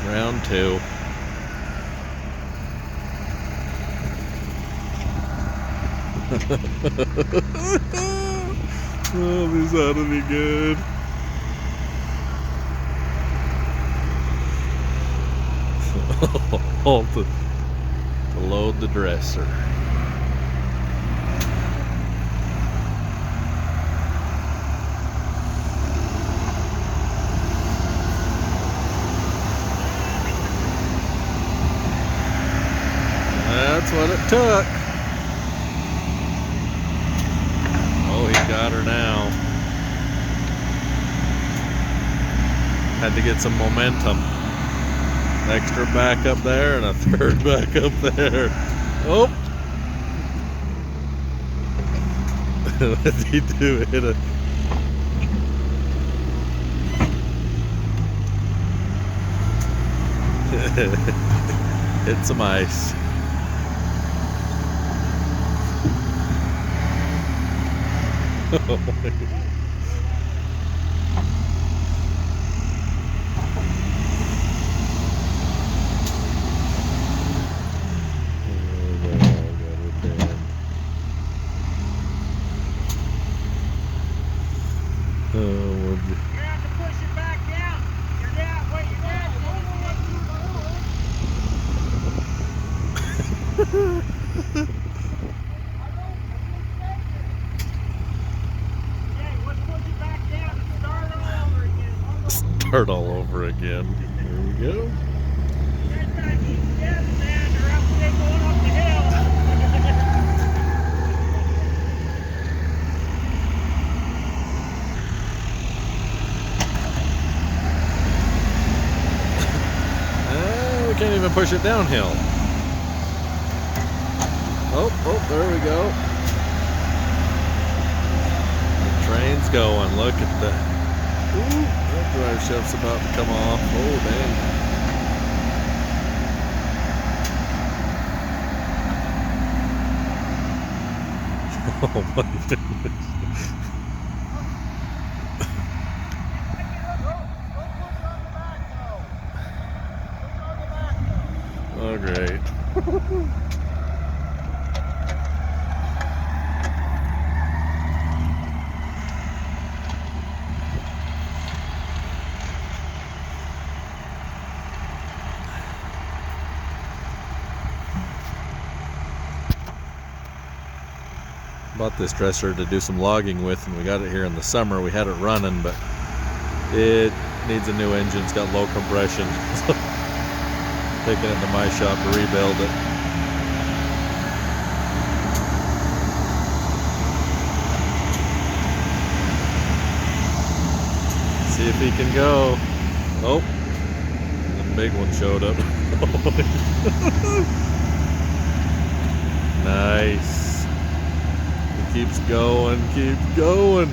Round two. Oh, this ought to be good. All to load the dresser. That's what it took. Oh, he got her now. Had to get some momentum. Extra back up there and a third back up there. Oh! What did he do? Hit a... Hit some ice. Oh my God. You're going to have to push it back down. Your dad, wait, your dad's going Okay, let's push it back down and start all over again. Start all over again. There we go. You guys got to keep together, man, or else they going up the hill. We can't even push it downhill. Oh, there we go. The train's going. Look at that. Ooh, that drive shaft's about to come off. Oh, dang. Oh, my goodness. Oh, great. Bought this dresser to do some logging with, and we got it here in the summer. We had it running, but it needs a new engine. It's got low compression. So taking it to my shop to rebuild it. See if he can go. Oh, the big one showed up. Nice. He keeps going, keeps going.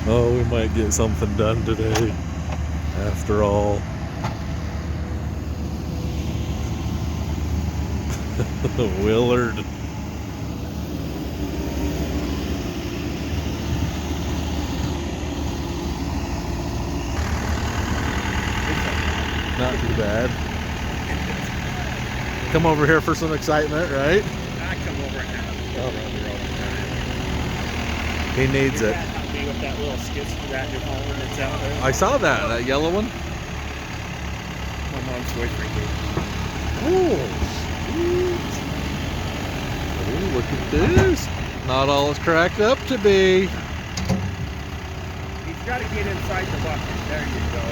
Oh, we might get something done today, after all. Willard. Not too bad. Come over here for some excitement, right? I come over and have a brother all the time. He needs it. Help me with that little skits for that new home that's out there. I saw that yellow one. My mom's boyfriend gave me. Oh, sweet. Oh, look at this. Not all it's cracked up to be. He's got to get inside the bucket. There you go.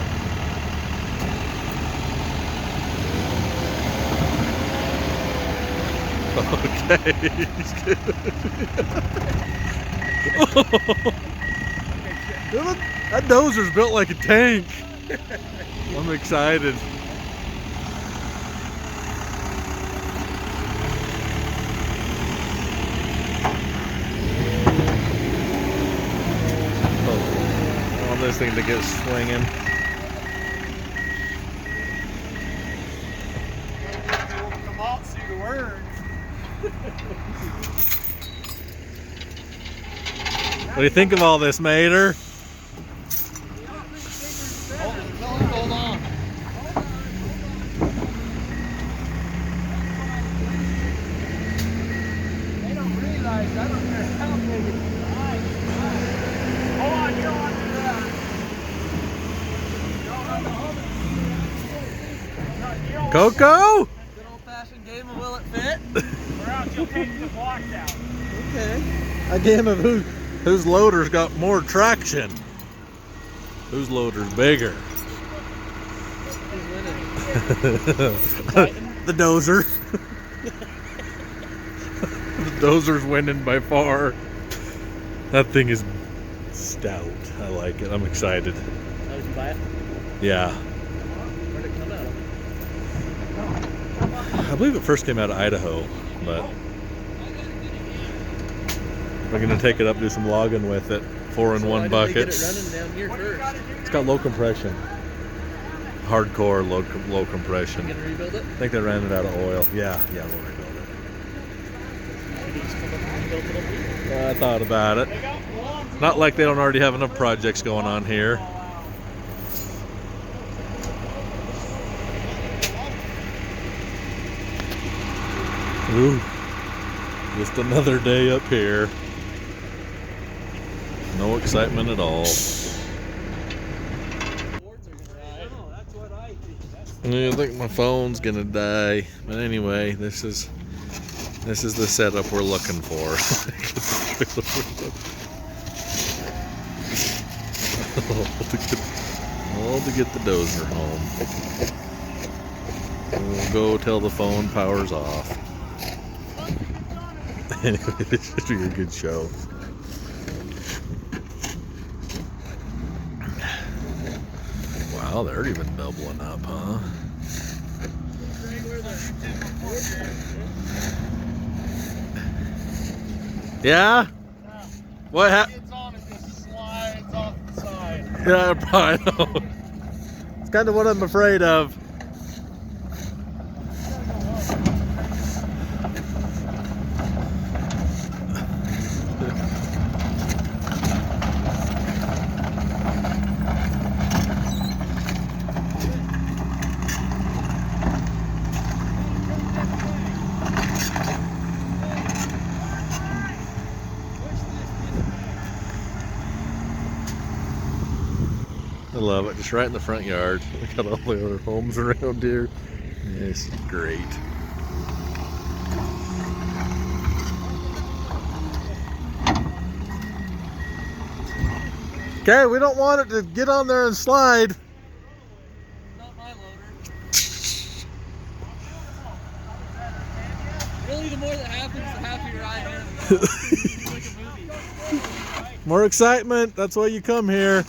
Okay. Oh. That dozer's built like a tank. I'm excited. Oh, I want this thing to get swinging. Come out, see the words. What do you think of all this, Mater? Oh Coco? Good old-fashioned game of will it fit? Or else you'll take the blocks out. Okay. A game of whose loader's got more traction. Whose loader's bigger? Who's winning? The dozer. The dozer's winning by far. That thing is stout. I like it. I'm excited. Oh, did you buy it? Yeah. Where'd it come out of? I believe it first came out of Idaho, but we're gonna take it up, do some logging with it. 4-in-1 bucket. Get it running down here first. It's got low compression. Hardcore low compression. You gonna rebuild it? I think they ran it out of oil. Yeah, we'll rebuild it. Maybe just come up and rebuild it up here. I thought about it. Not like they don't already have enough projects going on here. Ooh, just another day up here. No excitement at all. I think my phone's gonna die, but anyway, this is the setup we're looking for. all to get the dozer home. We'll go till the phone powers off. Anyway, this should be a good show. Wow, they're even doubling up, huh? Yeah? What happened? It's on, it just slides off the side. Yeah, I probably know. It's kind of what I'm afraid of. I love it, just right in the front yard. We got all the other homes around here. It's great. Okay, we don't want it to get on there and slide. Not my loader. Really, the more that happens, the happier I am. It's like a movie. More excitement, that's why you come here.